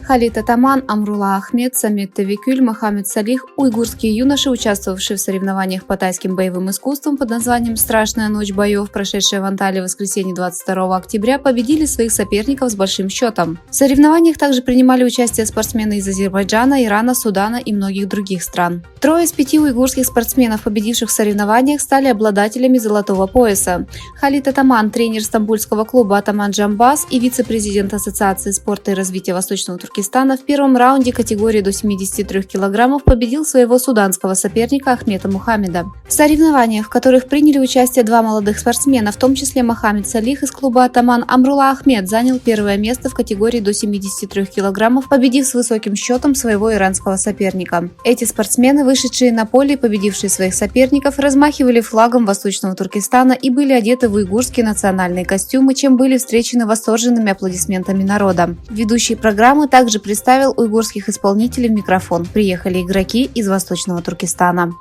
Халид Атаман, Амрула Ахмед, Самет Тавикюль, Мохаммед Салих – уйгурские юноши, участвовавшие в соревнованиях по тайским боевым искусствам под названием «Страшная ночь боев», прошедшая в Анталии в воскресенье 22 октября, победили своих соперников с большим счетом. В соревнованиях также принимали участие спортсмены из Азербайджана, Ирана, Судана и многих других стран. 3 из 5 уйгурских спортсменов, победивших в соревнованиях, стали обладателями золотого пояса. Халид Атаман, тренер стамбульского клуба «Атаман Джамбаз» и вице-президент Ассоциации спорта и развития Восточного Туркестана, в первом раунде категории до 73 килограммов победил своего суданского соперника Ахмета Мухаммеда. В соревнованиях, в которых приняли участие 2 молодых спортсмена, в том числе Мохаммед Салих из клуба «Атаман», Амрула Ахмед занял первое место в категории до 73 килограммов, победив с высоким счетом своего иранского соперника. Эти спортсмены, вышедшие на поле и победившие своих соперников, размахивали флагом Восточного Туркестана и были одеты в уйгурские национальные костюмы, чем были встречены восторженными аплодисментами народа. Ведущий программы также представил уйгурских исполнителей в микрофон. Приехали игроки из Восточного Туркестана.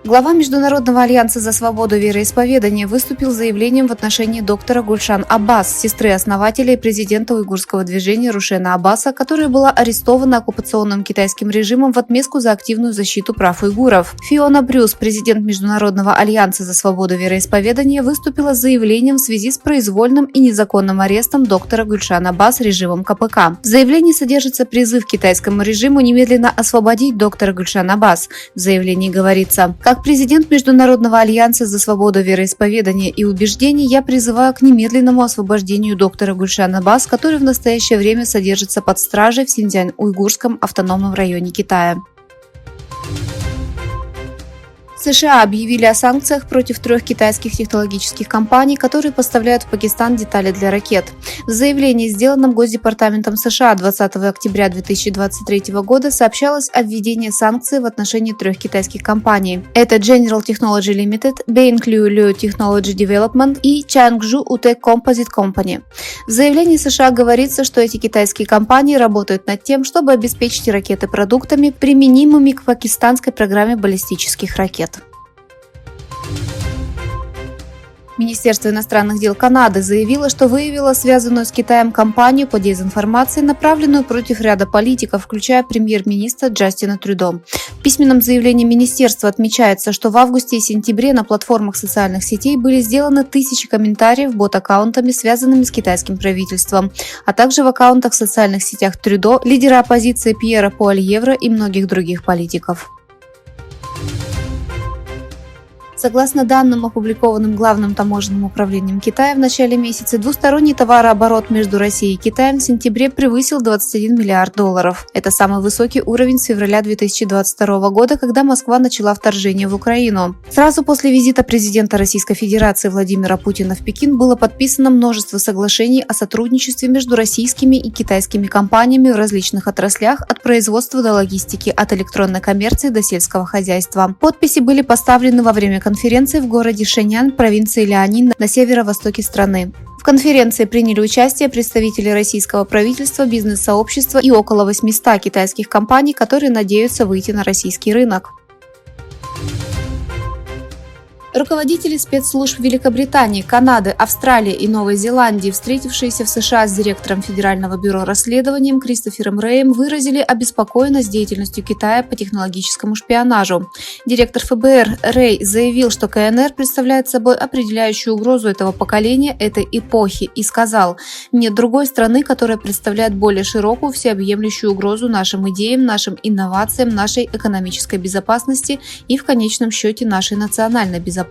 Глава Международного альянса за свободу вероисповедания выступил с заявлением в отношении доктора Гульшан Аббас, сестры основателя и президента уйгурского движения Рушена Аббаса, которая была арестована оккупационным китайским режимом в отместку за активную защиту прав уйгуров. Фиона Брюс, президент Международного альянса за свободу вероисповедания, выступила с заявлением в связи с произвольным и незаконным арестом доктора Гульшан Аббас режимом КПК. В заявлении содержится призыв китайскому режиму немедленно освободить доктора Гульшан Аббас. В заявлении говорится: «Как президент Международного альянса за свободу вероисповедания и убеждений, я призываю к немедленному освобождению доктора Гульшан Аббас, который в настоящее время содержится под стражей в Синьцзянь-Уйгурском автономном районе Китая». США объявили о санкциях против 3 китайских технологических компаний, которые поставляют в Пакистан детали для ракет. В заявлении, сделанном Госдепартаментом США 20 октября 2023 года, сообщалось о введении санкций в отношении 3 китайских компаний. Это General Technology Limited, Beinglu Technology Development и Changzhou Utec Composite Company. В заявлении США говорится, что эти китайские компании работают над тем, чтобы обеспечить ракеты продуктами, применимыми к пакистанской программе баллистических ракет. Министерство иностранных дел Канады заявило, что выявило связанную с Китаем кампанию по дезинформации, направленную против ряда политиков, включая премьер-министра Джастина Трюдо. В письменном заявлении министерства отмечается, что в августе и сентябре на платформах социальных сетей были сделаны 1000 комментариев бот-аккаунтами, связанными с китайским правительством, а также в аккаунтах в социальных сетях Трюдо, лидера оппозиции Пьера Пуальевра и многих других политиков. Согласно данным, опубликованным Главным таможенным управлением Китая в начале месяца, двусторонний товарооборот между Россией и Китаем в сентябре превысил $21 миллиард. Это самый высокий уровень с февраля 2022 года, когда Москва начала вторжение в Украину. Сразу после визита президента Российской Федерации Владимира Путина в Пекин было подписано множество соглашений о сотрудничестве между российскими и китайскими компаниями в различных отраслях, от производства до логистики, от электронной коммерции до сельского хозяйства. Подписи были поставлены во время конференции в городе Шэньян, провинции Ляньань на северо-востоке страны. В конференции приняли участие представители российского правительства, бизнес-сообщества и около 800 китайских компаний, которые надеются выйти на российский рынок. Руководители спецслужб Великобритании, Канады, Австралии и Новой Зеландии, встретившиеся в США с директором Федерального бюро расследований Кристофером Рэем, выразили обеспокоенность деятельностью Китая по технологическому шпионажу. Директор ФБР Рэй заявил, что КНР представляет собой определяющую угрозу этого поколения, этой эпохи, и сказал: «Нет другой страны, которая представляет более широкую, всеобъемлющую угрозу нашим идеям, нашим инновациям, нашей экономической безопасности и, в конечном счете, нашей национальной безопасности».